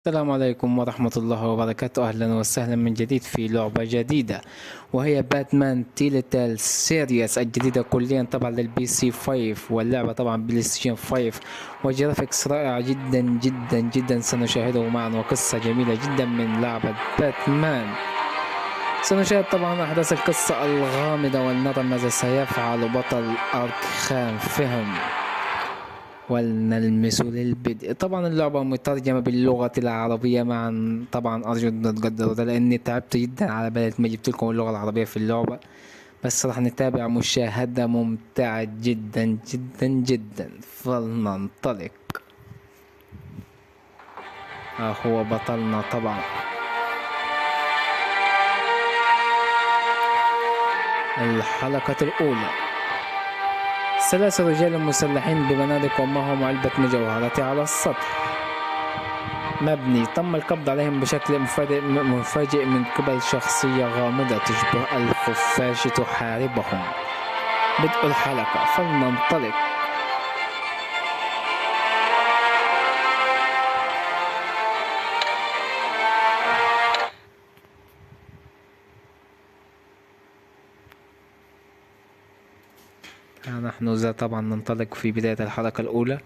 السلام عليكم ورحمة الله وبركاته. أهلا وسهلا من جديد في لعبة جديدة، وهي باتمان تيلتال سيريس الجديدة كليا طبعا للبي سي 5، واللعبة طبعا بلاي ستيشن 5، وجرافيكس رائعة جدا جدا جدا سنشاهده معا، وقصة جميلة جدا من لعبة باتمان. سنشاهد طبعا أحداث القصة الغامضة، ولنرى ماذا سيفعل بطل أركخام فهم، ولنلمس للبدء. طبعا اللعبة مترجمة باللغة العربية معا، طبعا أرجو أن تقدروا ده لأني تعبت جدا على بالي ما جبت لكم اللغة العربية في اللعبة، بس راح نتابع مشاهدة ممتعة جدا جدا جدا. فلننطلق. هو بطلنا طبعا. الحلقة الأولى. ثلاثة رجال مسلحين ببنادق ومعهم علبة مجوهرات على السطح مبني، تم القبض عليهم بشكل مفاجئ من قبل شخصية غامضة تشبه الخفاش تحاربهم. بدء الحلقة، فلننطلق. نحن ذا طبعا ننطلق في بداية الحلقة الأولى.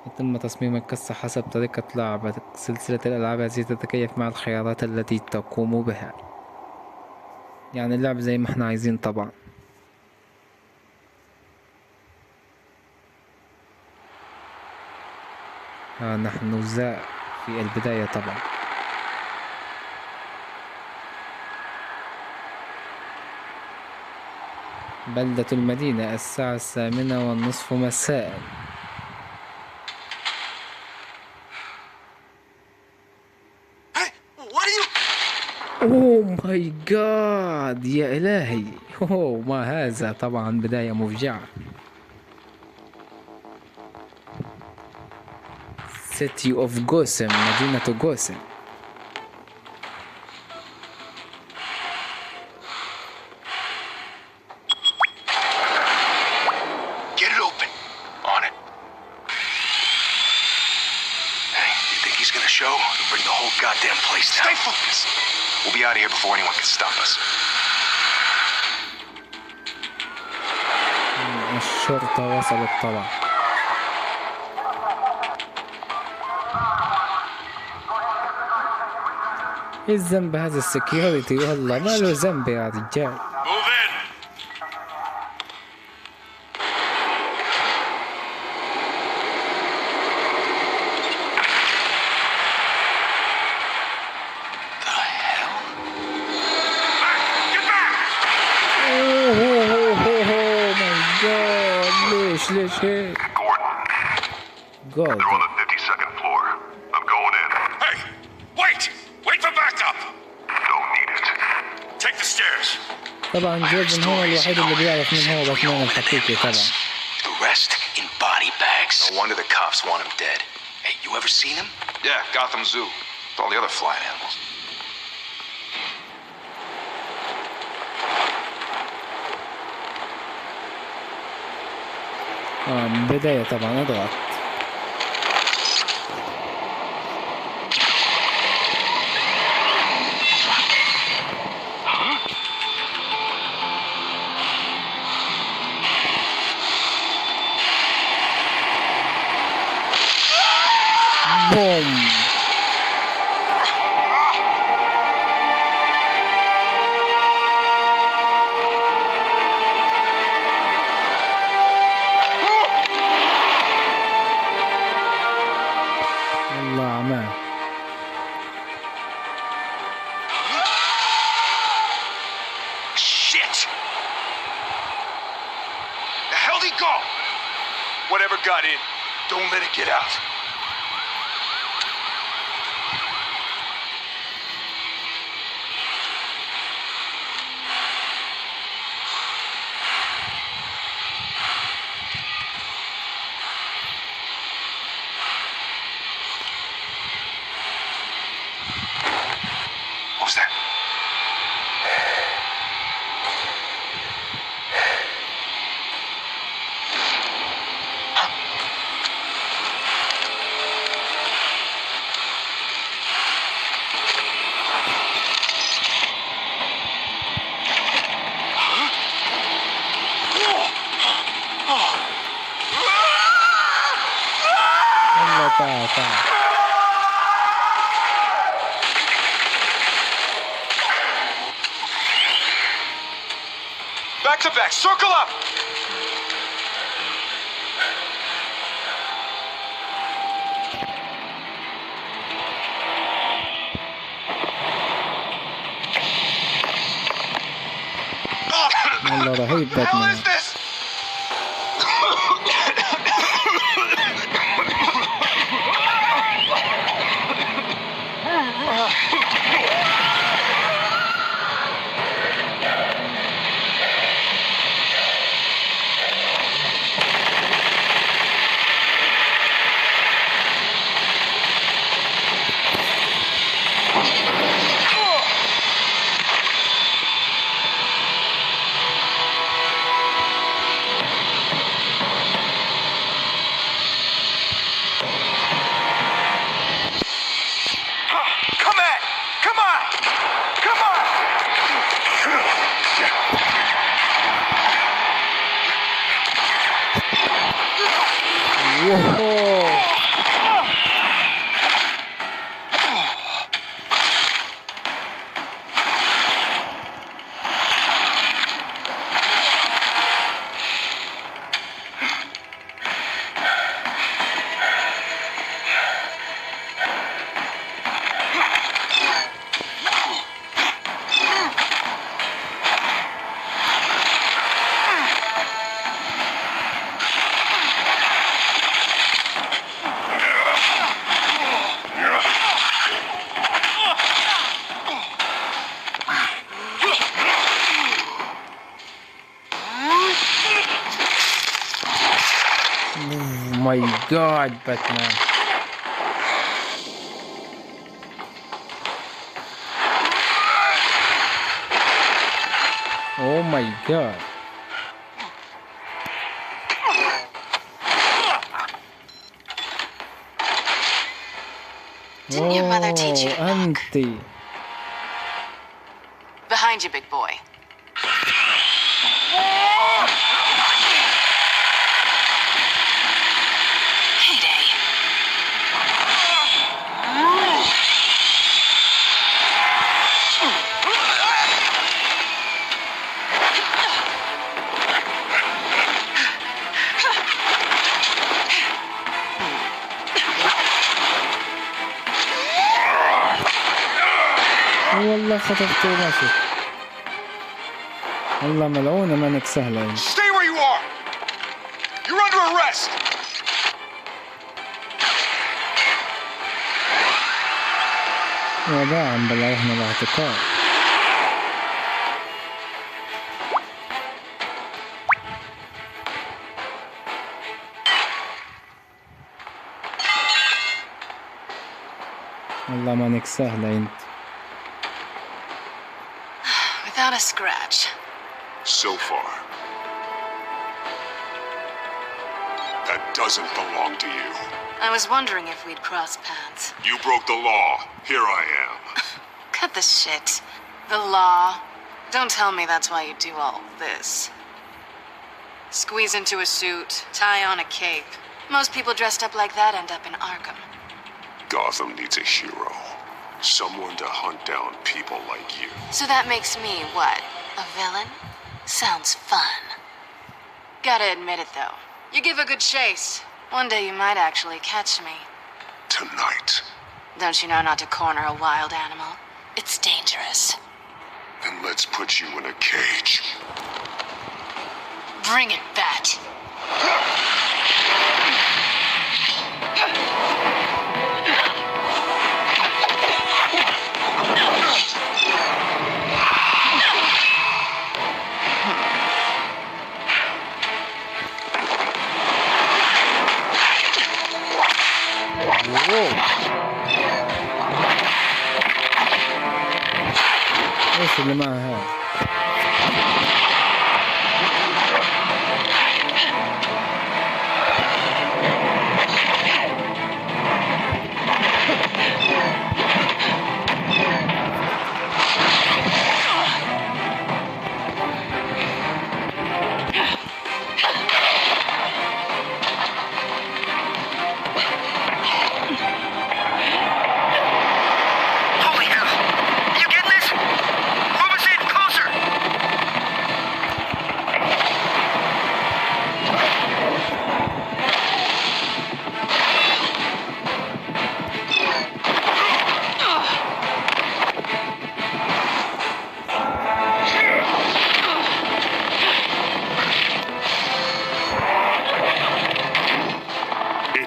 يتم تصميم القصة حسب طريقة لعبة سلسلة الألعاب التي تتكيف مع الخيارات التي تقوم بها، يعني اللعب زي ما احنا عايزين طبعا. نحن ذا في البداية طبعا. بلدة المدينة، الساعة 8:30 مساء. اوه ماي جاد، يا الهي، اوه ما هذا. طبعا بداية مفجعة. سيتي اوف جوسم، مدينة جوسم. Get it open. On it. Hey, you think he's gonna show? He'll bring the whole goddamn place down. Stay focused. We'll be out of here before anyone can stop us. الشرطة وصلت طبعا. ايه الذنب هذا السكيورتي؟ والله ما له ذنب يا رجال. Move in. The hell? Get back! اوه ماي جاد، ليش هيك؟ Gordon, جولد. they're on the 52nd floor. I'm going in. Hey! Wait! Wait for backup! Don't need it. Take the stairs. طبعا جوردن هو الوحيد اللي بيعرف مين هو باتمان الحقيقي طبعا. The rest in body bags. No wonder the cops want him dead. Hey, you ever seen him? Yeah, Gotham Zoo. With all the other flying animals. بداية طبعا اضغط. بوم. الله عماه. Shit! The hell'd he go? Whatever got in, don't let it get out. What was that? تعال تعال. Back to back, circle up! والله رهيب What the hell باتمان. is this? My God, Batman. Oh my God. Didn't your mother teach you to knock? Auntie. Behind you, big boy. Heyday. والله خطفته وماشي. والله ملعونة مانك سهلة. Stay where you are! You're under arrest! وداعا بلا رحنا الاعتقال. والله مانك سهلة انت. Without a scratch. So far. That doesn't belong to you. I was wondering if we'd cross paths. You broke the law. Here I am. Cut the shit. The law. Don't tell me that's why you do all this. Squeeze into a suit, tie on a cape. Most people dressed up like that end up in Arkham. Gotham needs a hero. Someone to hunt down people like you. So that makes me, what, a villain? Sounds fun. Gotta admit it, though. You give a good chase. One day you might actually catch me. Tonight. Don't you know not to corner a wild animal? It's dangerous. Then let's put you in a cage. Bring it, Bat. ايش اللي معها هذا؟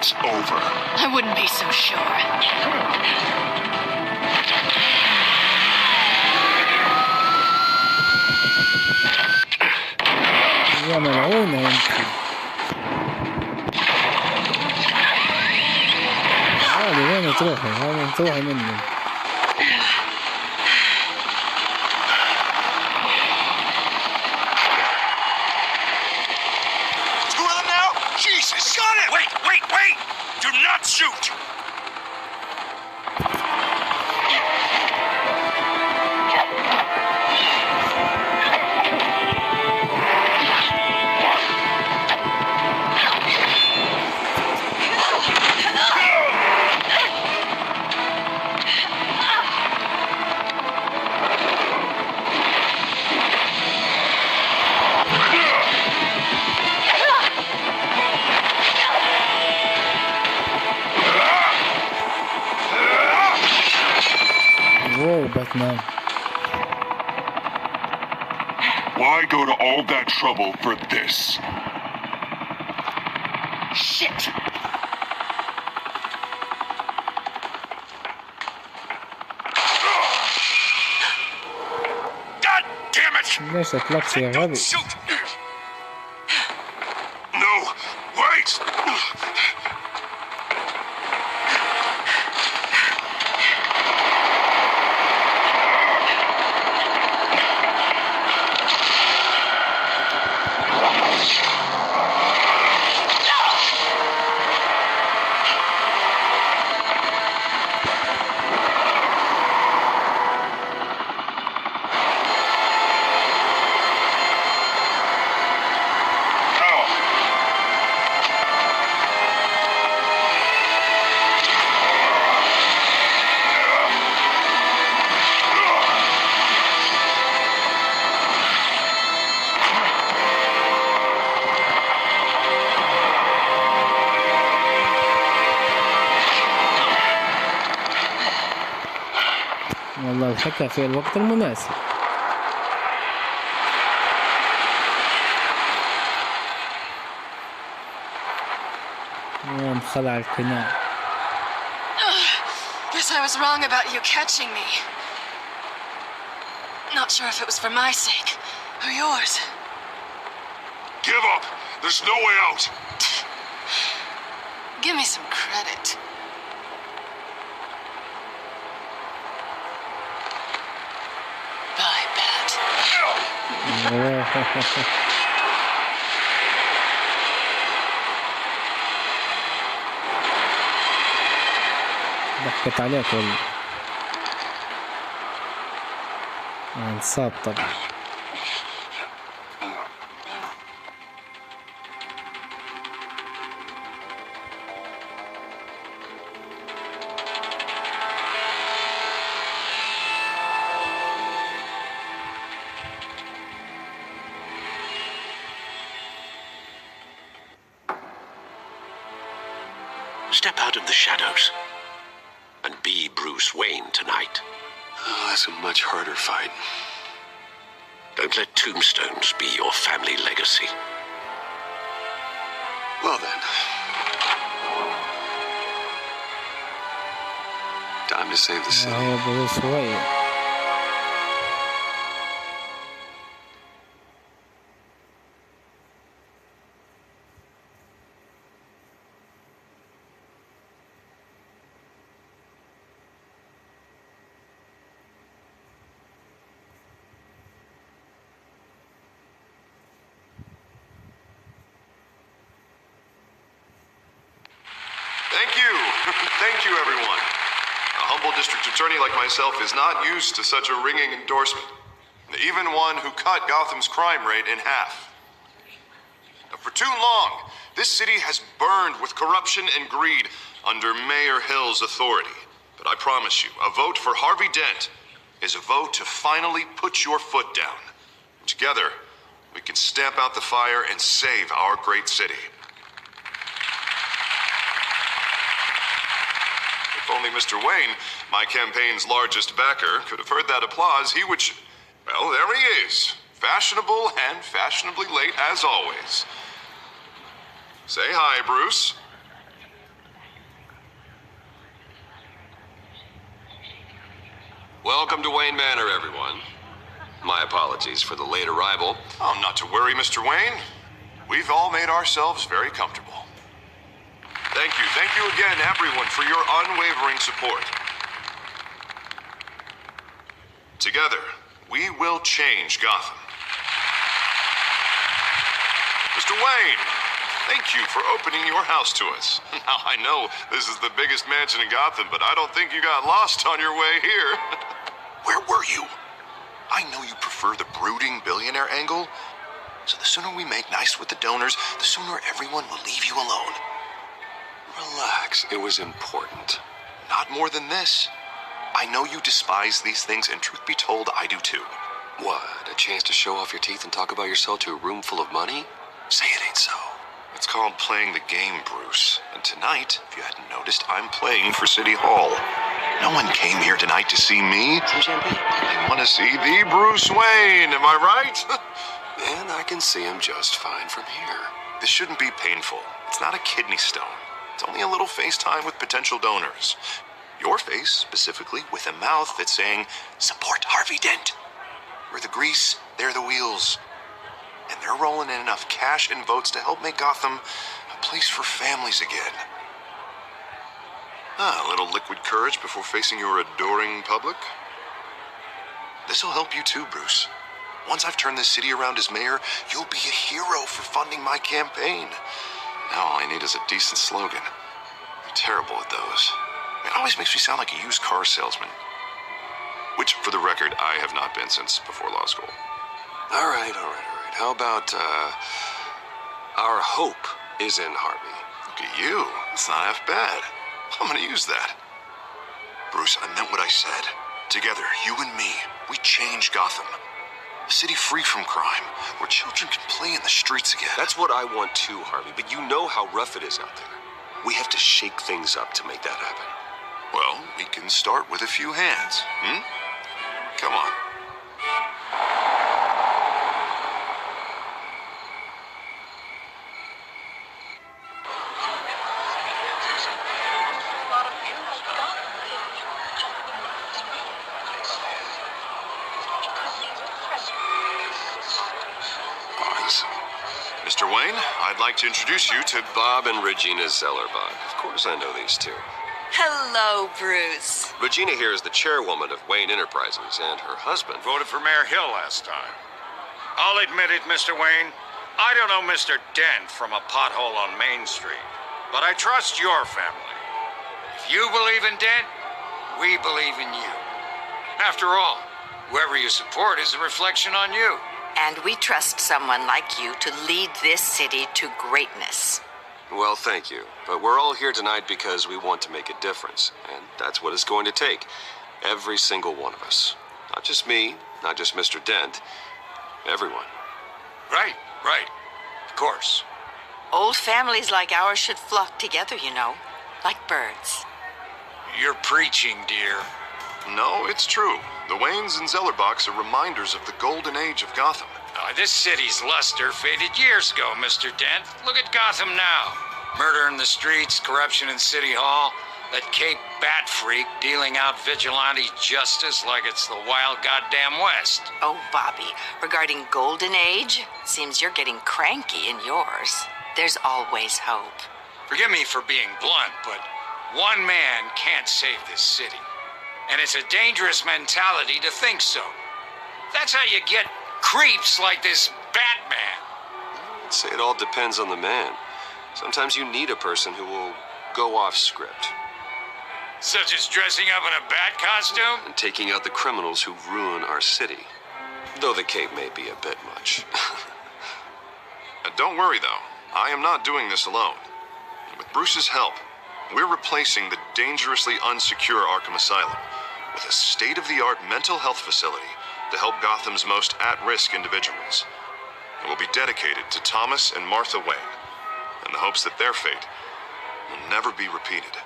It's over. I wouldn't be so sure. يا ملعونة انت. عادي وين تروحي؟ هذا تروحي مني. Two of them now? Jesus! Got it! Wait! Do not shoot! واو باتمان. Why go to all that trouble for this? Shit! God damn it! ليش تطلقت يا غبي؟ Shoot! No, wait! والله الحكى في الوقت المناسب. يوم خلع القناه. Guess I was wrong about you catching me. Not sure if it was for my sake or yours. Give up! There's no way out! Give me some credit. Bye, Bat. ضحكت عليك والله. انصاب طبعا. Step out of the shadows and be Bruce Wayne tonight. Oh, that's a much harder fight. Don't let tombstones be your family legacy. Well then. Time to save the city. هو بروس وين. Thank you. Thank you, everyone. A humble district attorney like myself is not used to such a ringing endorsement. Even one who cut Gotham's crime rate in half. Now, for too long, this city has burned with corruption and greed under Mayor Hill's authority. But I promise you, a vote for Harvey Dent is a vote to finally put your foot down. Together, we can stamp out the fire and save our great city. If only Mr. Wayne, my campaign's largest backer, could have heard that applause, he would... Well, there he is. Fashionable and fashionably late as always. Say hi, Bruce. Welcome to Wayne Manor, everyone. My apologies for the late arrival. Oh, not to worry, Mr. Wayne. We've all made ourselves very comfortable. Thank you again, everyone, for your unwavering support. Together, we will change Gotham. Mr. Wayne, thank you for opening your house to us. Now, I know this is the biggest mansion in Gotham, but I don't think you got lost on your way here. Where were you? I know you prefer the brooding billionaire angle, so the sooner we make nice with the donors, the sooner everyone will leave you alone. Relax, it was important. Not more than this. I know you despise these things, and truth be told, I do too. What, a chance to show off your teeth and talk about yourself to a room full of money? Say it ain't so. It's called playing the game, Bruce. And tonight, if you hadn't noticed, I'm playing for City Hall. No one came here tonight to see me. Some champagne? They want to see the Bruce Wayne, am I right? And I can see him just fine from here. This shouldn't be painful. It's not a kidney stone. It's only a little FaceTime with potential donors. Your face, specifically, with a mouth that's saying, support Harvey Dent. We're the grease, they're the wheels. And they're rolling in enough cash and votes to help make Gotham a place for families again. A little liquid courage before facing your adoring public. This'll help you too, Bruce. Once I've turned this city around as mayor, you'll be a hero for funding my campaign. Now all I need is a decent slogan. I'm terrible at those. It always makes me sound like a used car salesman. Which, for the record, I have not been since before law school. All right. How about, our hope is in Harvey? Look at you. It's not half bad. I'm gonna use that. Bruce, I meant what I said. Together, you and me, we change Gotham. A city free from crime, where children can play in the streets again. That's what I want too, Harvey, but you know how rough it is out there. We have to shake things up to make that happen. Well, we can start with a few hands, Come on. Mr. Wayne, I'd like to introduce you to Bob and Regina Zellerbach. Of course I know these two. Hello, Bruce. Regina here is the chairwoman of Wayne Enterprises, and her husband Voted for Mayor Hill last time. I'll admit it, Mr. Wayne. I don't know Mr. Dent from a pothole on Main Street, but I trust your family. If you believe in Dent, we believe in you. After all, whoever you support is a reflection on you. And we trust someone like you to lead this city to greatness. Well, thank you. But we're all here tonight because we want to make a difference. And that's what it's going to take. Every single one of us. Not just me, not just Mr. Dent. Everyone. Right. Of course. Old families like ours should flock together, you know, like birds. You're preaching, dear. No, it's true. The Waynes and Zellerbachs are reminders of the golden age of Gotham. This city's luster faded years ago, Mr. Dent. Look at Gotham now. Murder in the streets, corruption in City Hall, that Cape Bat freak dealing out vigilante justice like it's the wild goddamn West. Oh, Bobby, regarding Golden Age, seems you're getting cranky in yours. There's always hope. Forgive me for being blunt, but one man can't save this city. And it's a dangerous mentality to think so. That's how you get creeps like this Batman. I'd say it all depends on the man. Sometimes you need a person who will go off script. Such as dressing up in a bat costume? And taking out the criminals who ruin our city. Though the cape may be a bit much. Don't worry, though. I am not doing this alone. With Bruce's help, we're replacing the dangerously unsecure Arkham Asylum with a state-of-the-art mental health facility to help Gotham's most at-risk individuals. It will be dedicated to Thomas and Martha Wayne, in the hopes that their fate will never be repeated.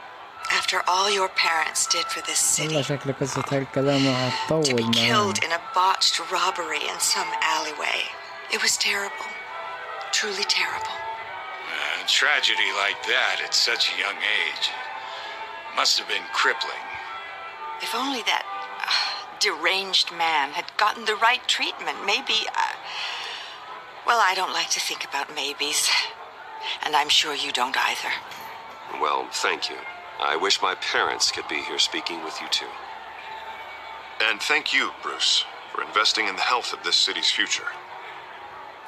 After all your parents did for this والله city, شكل قصة هالكلام راح to be تطول معانا. killed in a botched robbery in some alleyway. It was terrible. Truly terrible. A tragedy like that at such a young age must have been crippling. If only that deranged man had gotten the right treatment, maybe... well, I don't like to think about maybes. And I'm sure you don't either. Well, thank you. I wish my parents could be here speaking with you too. And thank you, Bruce, for investing in the health of this city's future.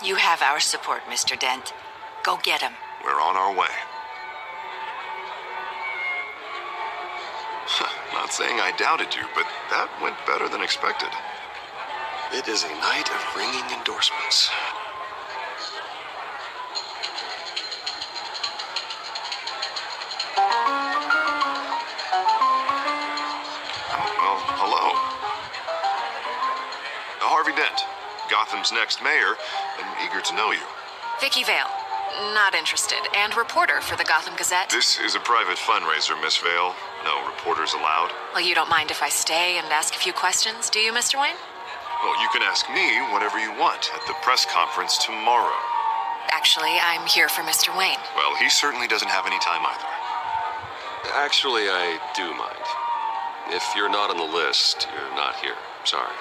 You have our support, Mr. Dent. Go get him. We're on our way. Not saying I doubted you, but that went better than expected. It is a night of ringing endorsements. Well, hello. Harvey Dent, Gotham's next mayor, and eager to know you. Vicky Vale. Not interested. And reporter for the Gotham Gazette. This is a private fundraiser, Miss Vale. No reporters allowed. Well, you don't mind if I stay and ask a few questions, do you, Mr. Wayne? Well, you can ask me whatever you want at the press conference tomorrow. Actually, I'm here for Mr. Wayne. Well, he certainly doesn't have any time either. Actually, I do mind. If you're not on the list, you're not here. Sorry.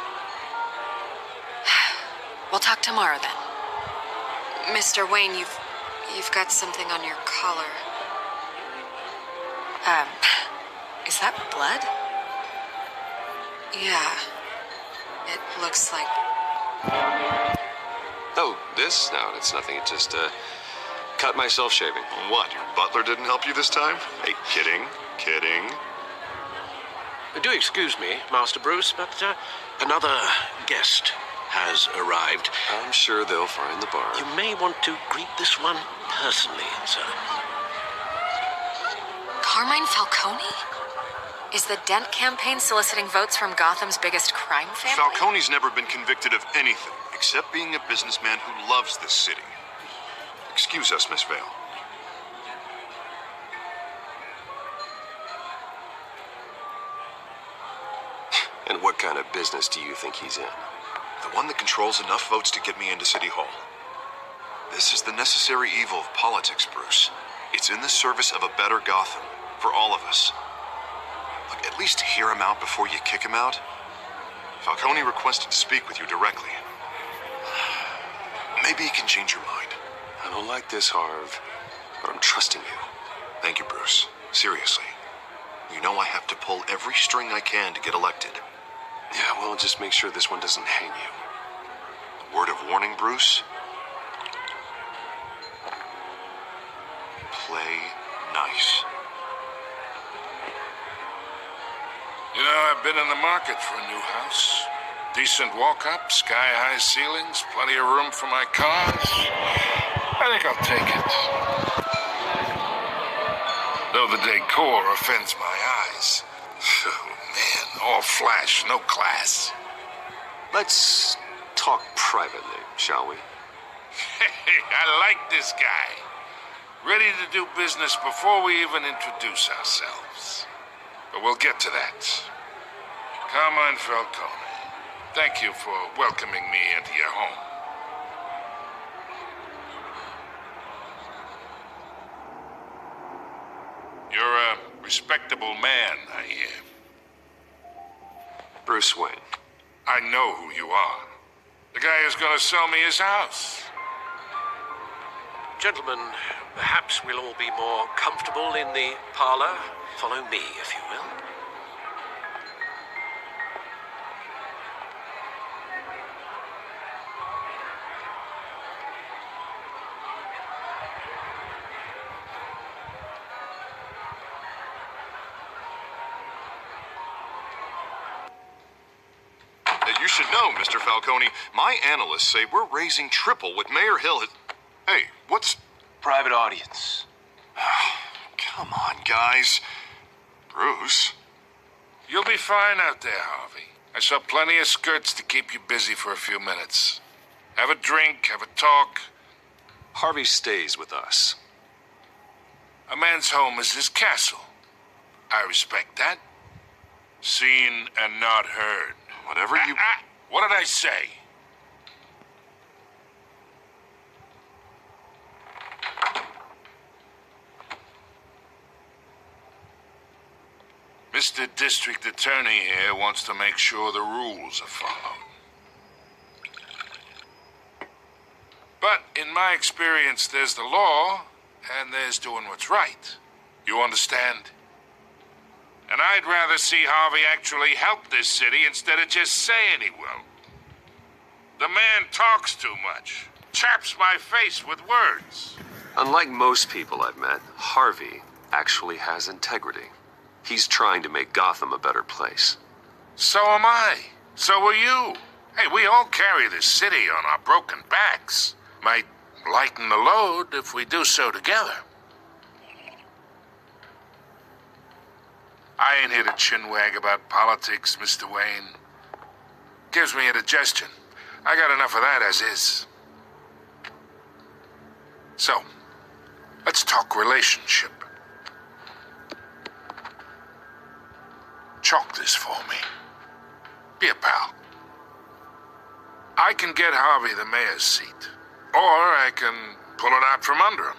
We'll talk tomorrow then. Mr. Wayne, you've got something on your collar. Is that blood? Yeah. It looks like... Oh, this? No, it's nothing. It just, cut myself shaving. What, your butler didn't help you this time? Hey, kidding. Do excuse me, Master Bruce, but another guest has arrived. I'm sure they'll find the bar. You may want to greet this one personally, sir. Carmine Falcone? Is the Dent campaign soliciting votes from Gotham's biggest crime family? Falcone's never been convicted of anything except being a businessman who loves this city. Excuse us, Miss Vale. And what kind of business do you think he's in? The one that controls enough votes to get me into City Hall. This is the necessary evil of politics, Bruce. It's in the service of a better Gotham, for all of us. Look, at least hear him out before you kick him out. Falcone requested to speak with you directly. Maybe he can change your mind. I don't like this, Harv, but I'm trusting you. Thank you, Bruce. Seriously. You know I have to pull every string I can to get elected. Yeah, well, just make sure this one doesn't hang you. A word of warning, Bruce. Play nice. You know, I've been in the market for a new house. Decent walk-up, sky-high ceilings, plenty of room for my cars. I think I'll take it. Though the decor offends my eyes. Oh, man, all flash, no class. Let's talk privately, shall we? Hey, I like this guy. Ready to do business before we even introduce ourselves. But we'll get to that. Carmine Falcone, thank you for welcoming me into your home. You're a respectable man, I hear. Bruce Wayne. I know who you are. The guy who's gonna sell me his house. Gentlemen, perhaps we'll all be more comfortable in the parlor. Follow me, if you will. You should know, Mr. Falcone, my analysts say we're raising triple what Mayor Hill has... Hey, what's... Private audience. Come on, guys. Bruce. You'll be fine out there, Harvey. I saw plenty of skirts to keep you busy for a few minutes. Have a drink, have a talk. Harvey stays with us. A man's home is his castle. I respect that. Seen and not heard. Whatever you... What did I say? Mr. District Attorney here wants to make sure the rules are followed. But in my experience, there's the law, and there's doing what's right. You understand? And I'd rather see Harvey actually help this city instead of just saying he will. The man talks too much. Chaps my face with words. Unlike most people I've met, Harvey actually has integrity. He's trying to make Gotham a better place. So am I. So are you. Hey, we all carry this city on our broken backs. Might lighten the load if we do so together. I ain't here to chinwag about politics, Mr. Wayne. Gives me indigestion. I got enough of that as is. So, let's talk relationship. Chalk this for me. Be a pal. I can get Harvey the mayor's seat, or I can pull it out from under him.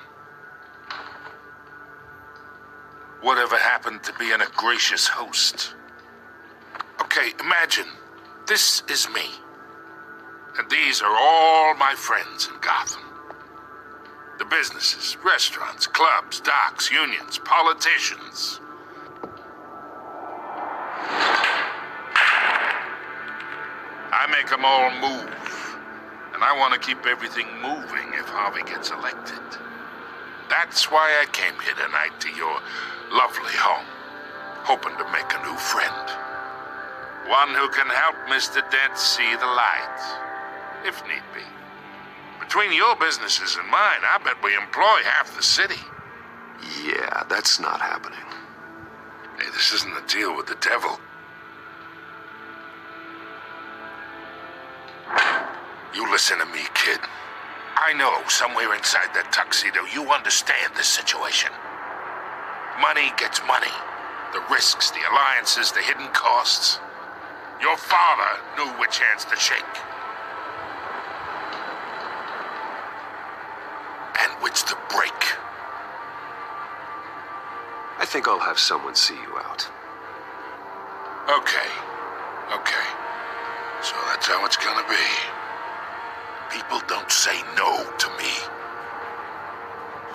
Whatever happened to being a gracious host? Okay, imagine this is me, and these are all my friends in Gotham. The businesses, restaurants, clubs, docks, unions, politicians. I make them all move, and I want to keep everything moving if Harvey gets elected. That's why I came here tonight to your lovely home, hoping to make a new friend. One who can help Mr. Dent see the light, if need be. Between your businesses and mine, I bet we employ half the city. Yeah, that's not happening. Hey, this isn't a deal with the devil. You listen to me, kid. I know somewhere inside that tuxedo you understand this situation. Money gets money. The risks, the alliances, the hidden costs. Your father knew which hands to shake. And which to break. I think I'll have someone see you out. Okay. So that's how it's gonna be. People don't say no to me.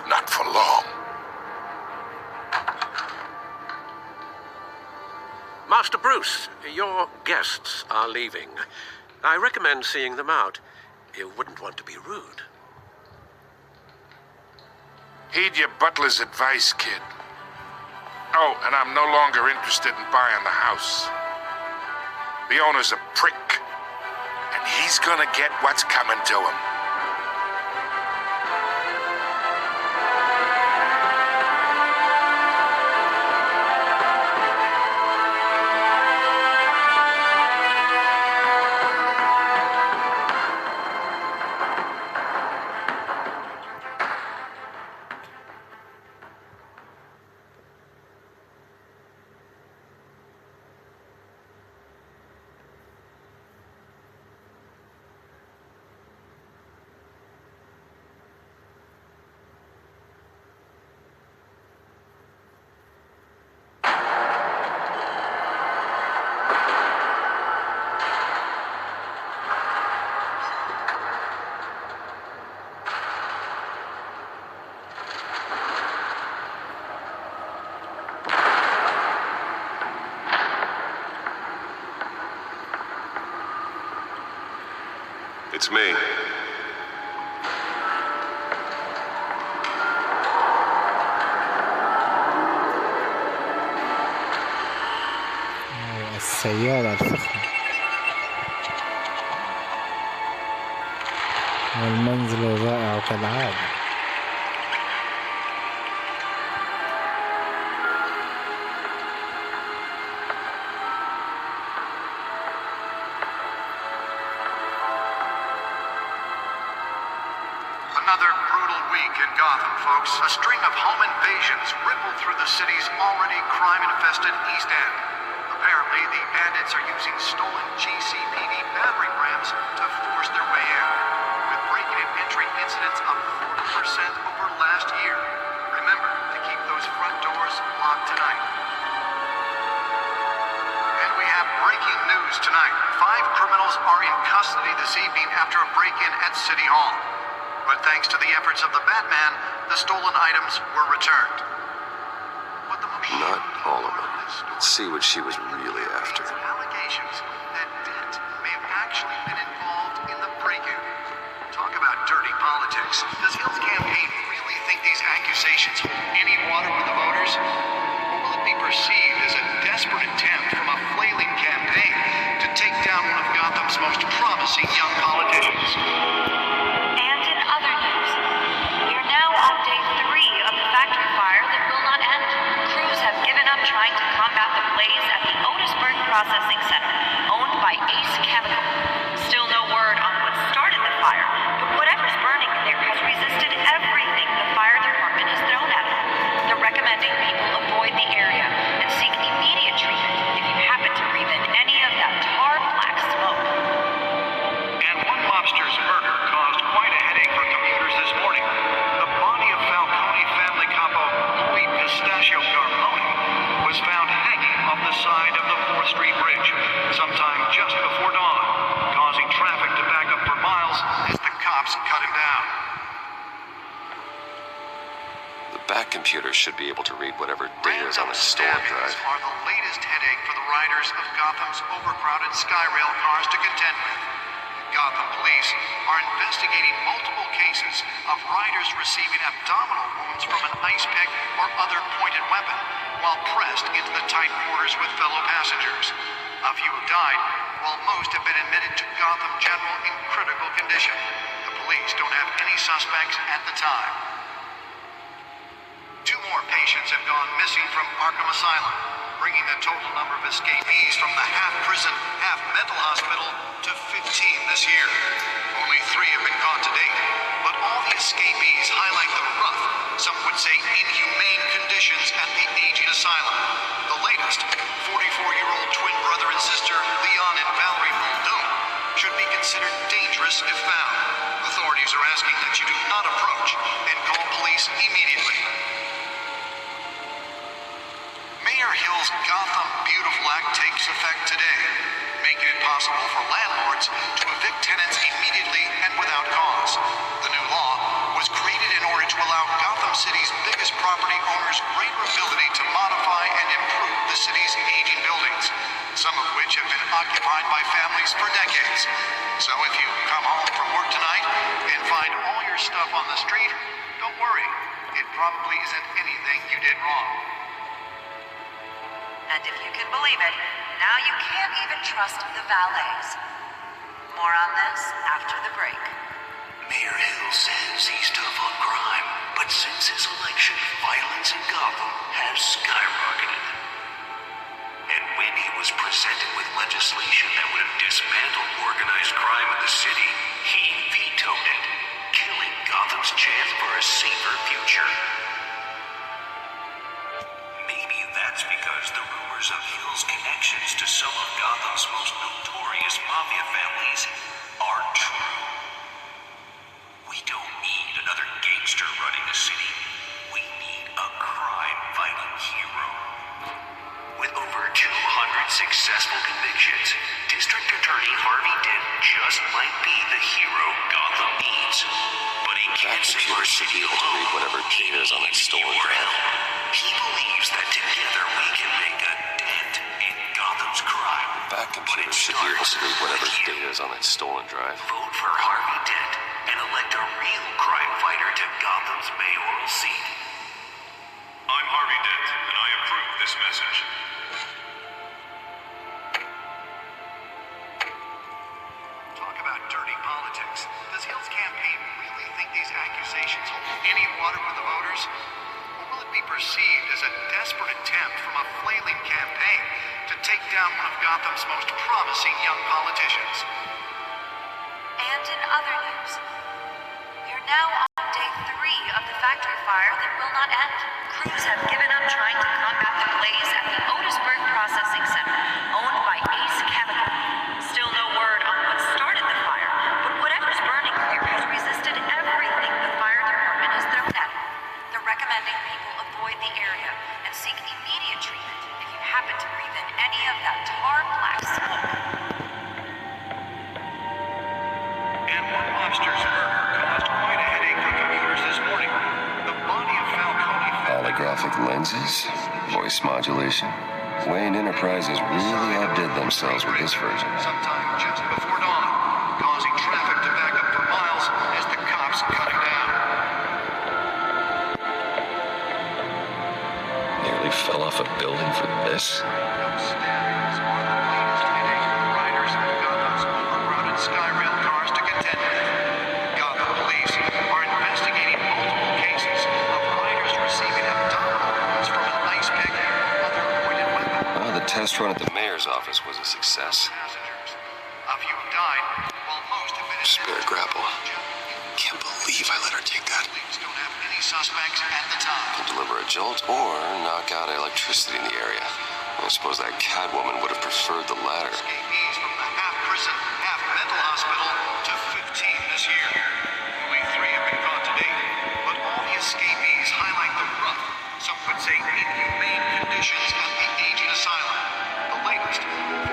Not for long. Master Bruce, your guests are leaving. I recommend seeing them out. You wouldn't want to be rude. Heed your butler's advice, kid. Oh, and I'm no longer interested in buying the house. The owner's a prick, and he's gonna get what's coming to him. It's me. السيارة الفخمة والمنزل الرائع كالعادة. Another brutal week in Gotham, folks. A string of home invasions rippled through the city's already crime-infested East End. Apparently, the bandits are using stolen GCPD battering rams to force their way in, with break-in and entry incidents up 40% over last year. Remember to keep those front doors locked tonight. breaking news tonight. 5 criminals are in custody this evening after a break-in at City Hall. But thanks to the efforts of the Batman, the stolen items were returned. But the most Not all of them. Let's see what she was really after. allegations that Dent may have actually been involved in the break-in. Talk about dirty politics. Does Hill's campaign really think these accusations hold any water with the voters? Or will it be perceived as a desperate attempt from a flailing campaign to take down one of Gotham's most promising young politicians? And in other news, we are now on day 3 of the factory fire that will not end. Crews have given up trying to combat the blaze at the Otisburg Processing Center, owned by Ace Chemical. Still no word on what started the fire, but whatever's burning there has resisted everything the fire department has thrown at it. They're recommending people avoid the area and seek immediate treatment if you happen to breathe in any of that tar black smoke. And one mobster's murder caused quite a headache for commuters this morning. The body of Falcone family capo Louis Pistachio Garmoni was found hanging off the side of the 4th Street Bridge sometime just before dawn, causing traffic to back up for miles as the cops cut him down. The back computer should be able to read whatever data is on its stolen drive. Are the latest headache for the riders of Gotham's overcrowded Skyrail cars to contend with. Gotham police are investigating multiple cases of riders receiving abdominal wounds from an ice pick or other pointed weapon while pressed into the tight quarters with fellow passengers. A few have died, while most have been admitted to Gotham General in critical condition. The police don't have any suspects at the time. 2 more patients have gone missing from Arkham Asylum, bringing the total number of escapees from the half-prison, half-mental hospital to 15 this year. Only 3 have been caught to date, but all the escapees highlight the rough, some would say inhumane conditions at the aging asylum. The latest, 44-year-old twin brother and sister Leon and Valerie Muldoon, should be considered dangerous if found. Authorities are asking that you do not approach and call police immediately. Mayor Hill's Gotham Beautiful Act takes effect today, making it possible for landlords to evict tenants immediately and without cause. The new law was created in order to allow Gotham City's biggest property owners greater ability to modify and improve the city's aging buildings, some of which have been occupied by families for decades. So if you come home from work tonight and find all your stuff on the street, don't worry. It probably isn't anything you did wrong. And if you can believe it, now you can't even trust the valets. More on this after the break. Mayor Hill says he's tough on crime, but since his election, violence in Gotham has skyrocketed. And when he was presented with legislation that would have dismantled organized crime in the city, he vetoed it, killing Gotham's chance for a safer future. Maybe that's because the rumors of Hill's connections to some of Gotham's most notorious mafia families are true. We don't need another gangster running the city. We need a crime-fighting hero. With over 200 successful convictions, District Attorney Harvey Dent just might be the hero Gotham needs. But he can't save our city alone. Whatever data is on its stolen drive. He believes that together we can make a dent in Gotham's crime. Back computer should be able to read whatever data is on its stolen drive. Vote for Harvey Dent and elect a real crime fighter to Gotham's mayoral seat. I'm Harvey Dent, and I approve this message. Talk about dirty politics. Does Hill's campaign really think these accusations hold any water with the voters? Or will it be perceived as a desperate attempt from a flailing campaign to take down one of Gotham's most promising young politicians? And in other news, we are now on day 3 of the factory fire that will not end. Crews have given up trying to combat the blaze at the Otisburg Processing Center, owned by Ace Chemical. Still no word on what started the fire, but whatever's burning there has resisted everything the fire department has thrown at it. They're recommending people avoid the area and seek immediate treatment if you happen to breathe in any of that tar black smoke. And one mobster's murder caused quite a headache for commuters this morning. The body of Falcone Holographic lenses, voice modulation. Wayne Enterprises really outdid themselves with this version. sometime just before dawn, causing traffic to back up for miles as the cops cut him down. Nearly fell off a building for this? Those stabbings are the latest headache for the riders of Gotham's overcrowded Skyrail cars to contend with. Gotham police are investigating multiple cases of riders receiving abdominal wounds from an ice pick or other pointed weapon. Oh, the test run at the mayor's office was a success. Passengers. A few have died, while most have been Spare grapple. Can't believe I let her take that. Police don't have any suspects at the time. Could deliver a jolt or knock out electricity in the area. I suppose that Catwoman would have preferred the latter. Escapees from the half-prison, half-mental hospital to 15 this year. Only 3 have been caught to date, but all the escapees highlight the rough, some would say inhumane conditions at the aging asylum. The latest,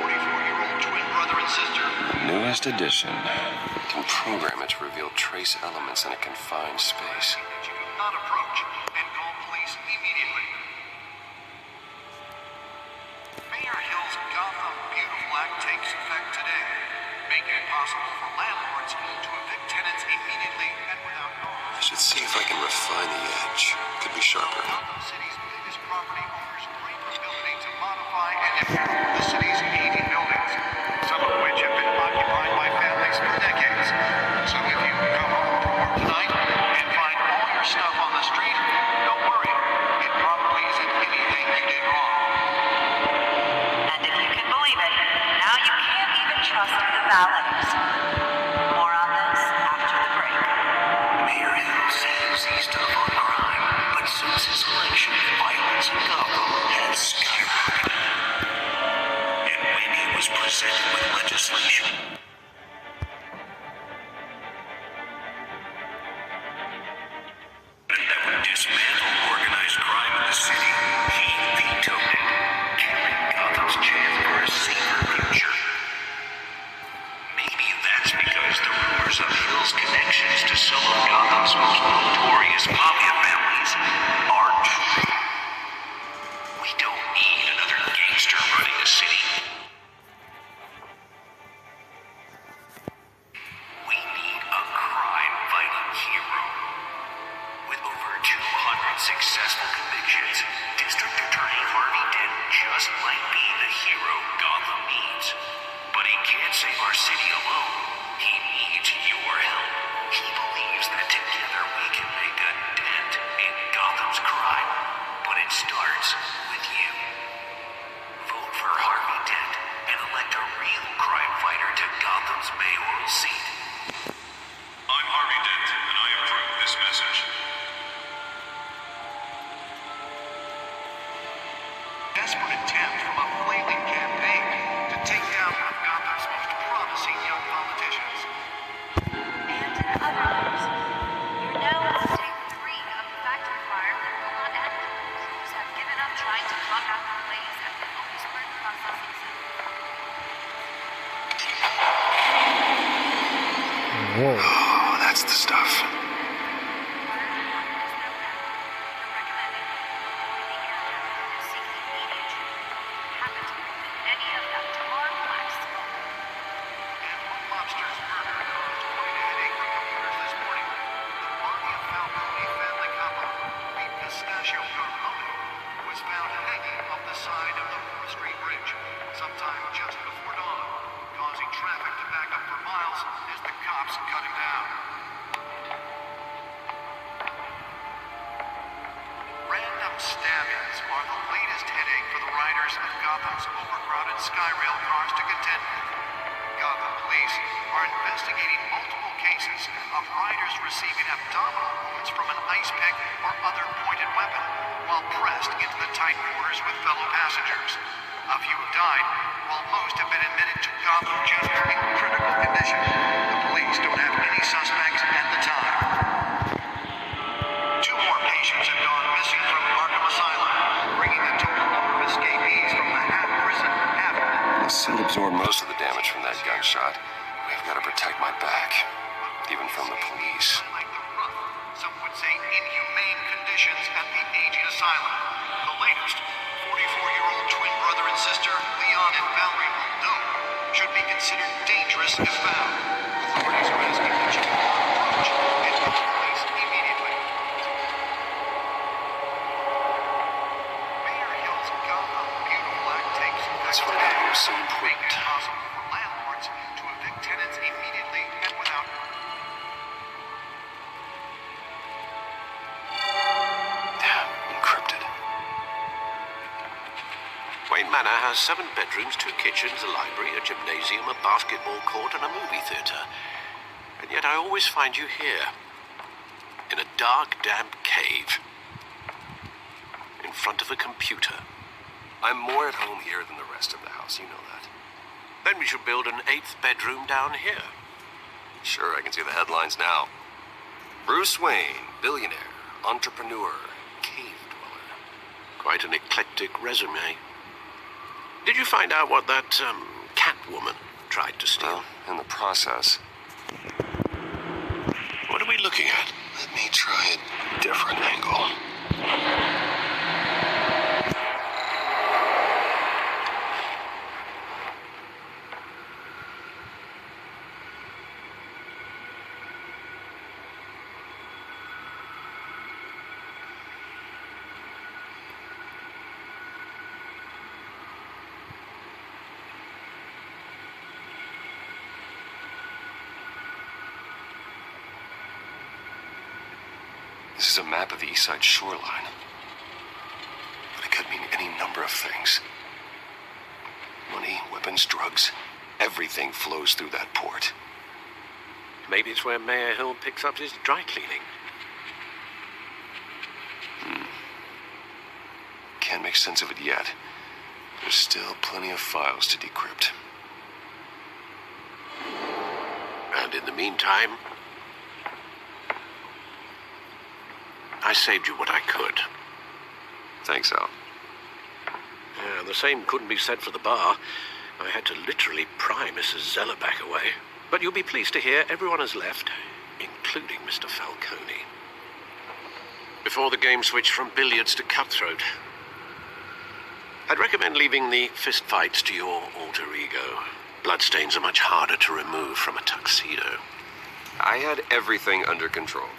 44-year-old twin brother and sister. Newest edition. Can program it to reveal trace elements in a confined space. That you do not approach and call police immediately. Mayor Hill's Gotham Beautiful Act takes effect today, making it possible for landlords to evict tenants immediately and without I cause. should see if I can refine the edge. Could be sharper. Gotham City's biggest property owners claim the ability to modify and improve the city's aging buildings, some of which have been occupied by families for decades. So if you come home from work tonight and find all your stuff on the street, don't worry. It probably isn't anything you did wrong. And if you can believe it, now you can't even trust the valets. More on this after the break. Mayor Hill seems he's tough on crime, but since his election, violence in Gotham has skyrocketed. And when he was presented with legislation that would dismantle organized crime in the city, he vetoed it, killing Gotham's chance for a safer future. Maybe that's because the rumors of Hill's connections to some of Gotham's most notorious mafia families are true. We don't need another gangster running the city. We need a crime-fighting hero. With over 200 successful convictions, District Attorney Harvey Dent just might be the hero Gotham needs. But he can't save our city alone. He needs your help. He believes that together we can make a dent in Gotham's crime. But it starts with you. Vote for Harvey Dent and elect a real crime fighter to Gotham's mayoral seat. I'm Harvey Dent, and I approve this message. Desperate attempt from a flailing campaign to take down one of Gotham's most promising young politicians. And in other news, you're now on day 3 of the factory fire that will not end. Crews have given up trying to combat the blaze at the Otisburg processing center. Whoa. Oh, that's the stuff. And one mobster's murder caused quite a headache for commuters this morning. The body of Falcone family couple, the Pistachio Carmona, was found hanging off the side of the 4th Street Bridge sometime just before dawn, causing traffic to back up for miles as the cops cut him down. Random stabbings are the latest headache for the riders of Gotham's overcrowded Skyrail cars to contend with. Gotham police are investigating multiple cases of riders receiving abdominal wounds from an ice pick or other pointed weapon while pressed into the tight quarters with fellow passengers. A few have died, while most have been admitted to Gotham General in critical condition. The police don't have any suspects at the time. 2 more patients have gone missing from Arkham Asylum, bringing the total number of escapees from the absorbed most of the damage from that gunshot. We've got to protect my back, even from the police. Some would say inhumane conditions at the aging asylum. The latest, 44-year-old twin brother and sister, Leon and Valerie Muldoon, should be considered dangerous if found. Authorities are asking that you approach and call the police immediately. Mayor Hill's Gotham Beautiful Act takes That's what I was so important. making it possible for landlords to evict tenants immediately and without Encrypted. Wayne Manor has 7 bedrooms, 2 kitchens, a library, a gymnasium, a basketball court, and a movie theatre. And yet I always find you here, in a dark, damp cave, in front of a computer. I'm more at home here than the rest of the house, you know that. Then we should build an 8th bedroom down here. Sure, I can see the headlines now. Bruce Wayne, billionaire, entrepreneur, cave dweller. Quite an eclectic resume. Did you find out what that, Catwoman tried to steal? Well, in the process. What are we looking at? Let me try a different angle. This is a map of the east side shoreline. But it could mean any number of things. Money, weapons, drugs, everything flows through that port. Maybe it's where Mayor Hill picks up his dry cleaning. Can't make sense of it yet. There's still plenty of files to decrypt. And in the meantime, I saved you what I could. Thanks, Al. Yeah, the same couldn't be said for the bar. I had to literally pry Mrs. Zeller back away. But you'll be pleased to hear everyone has left, including Mr. Falcone. Before the game switched from billiards to cutthroat. I'd recommend leaving the fistfights to your alter ego. Bloodstains are much harder to remove from a tuxedo. I had everything under control.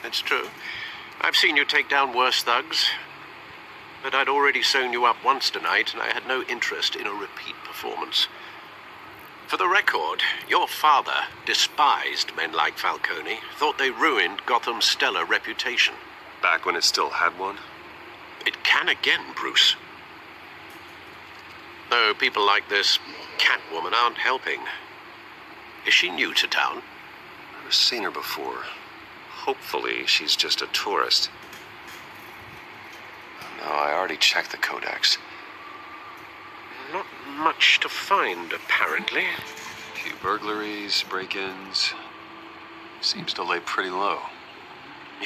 That's true. I've seen you take down worse thugs. But I'd already sewn you up once tonight, and I had no interest in a repeat performance. For the record, your father despised men like Falcone, thought they ruined Gotham's stellar reputation. Back when it still had one? It can again, Bruce. Though people like this Catwoman aren't helping. Is she new to town? Never seen her before. Hopefully, she's just a tourist. No, I already checked the codex. Not much to find, apparently. A few burglaries, break-ins. Seems to lay pretty low.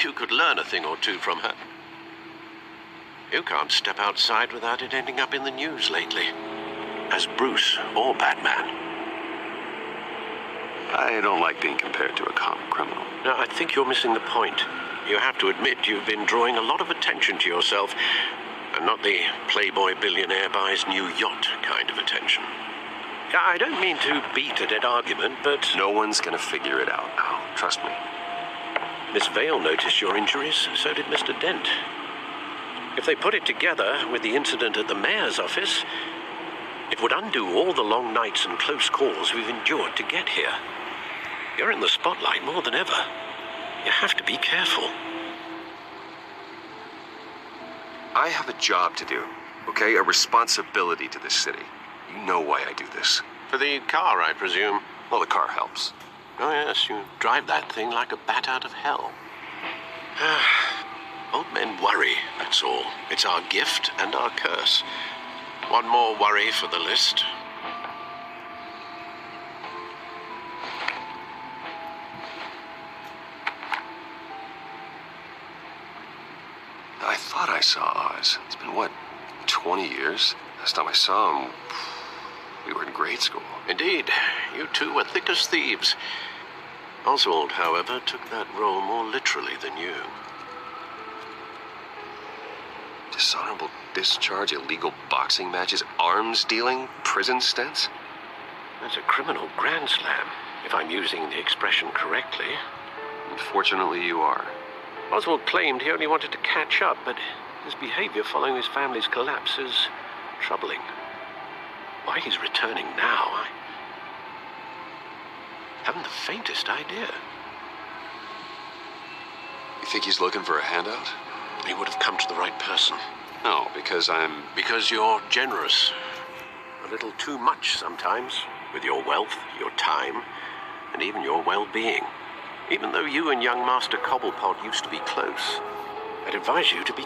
You could learn a thing or two from her. You can't step outside without it ending up in the news lately. As Bruce or Batman. I don't like being compared to a common criminal. No, I think you're missing the point. You have to admit you've been drawing a lot of attention to yourself, and not the playboy billionaire buys new yacht kind of attention. I don't mean to beat a dead argument, but... No one's gonna figure it out now. Trust me. Miss Vale noticed your injuries, so did Mr. Dent. If they put it together with the incident at the mayor's office, it would undo all the long nights and close calls we've endured to get here. You're in the spotlight more than ever. You have to be careful. I have a job to do, okay? A responsibility to this city. You know why I do this. For the car, I presume. Well, the car helps. Oh, yes, you drive that thing like a bat out of hell. Old men worry, that's all. It's our gift and our curse. One more worry for the list. I thought I saw Oz. It's been, what, 20 years? Last time I saw him, We were in grade school. Indeed, you two were thick as thieves. Oswald, however, took that role more literally than you. Dishonorable discharge, illegal boxing matches, arms dealing, prison stints? That's a criminal grand slam, if I'm using the expression correctly. Unfortunately, you are. Oswald claimed he only wanted to catch up, but his behavior following his family's collapse is troubling. Why he's returning now, I haven't the faintest idea. You think he's looking for a handout? He would have come to the right person. No, because Because you're generous. A little too much sometimes, with your wealth, your time, and even your well-being. Even though you and young Master Cobblepot used to be close, I'd advise you to be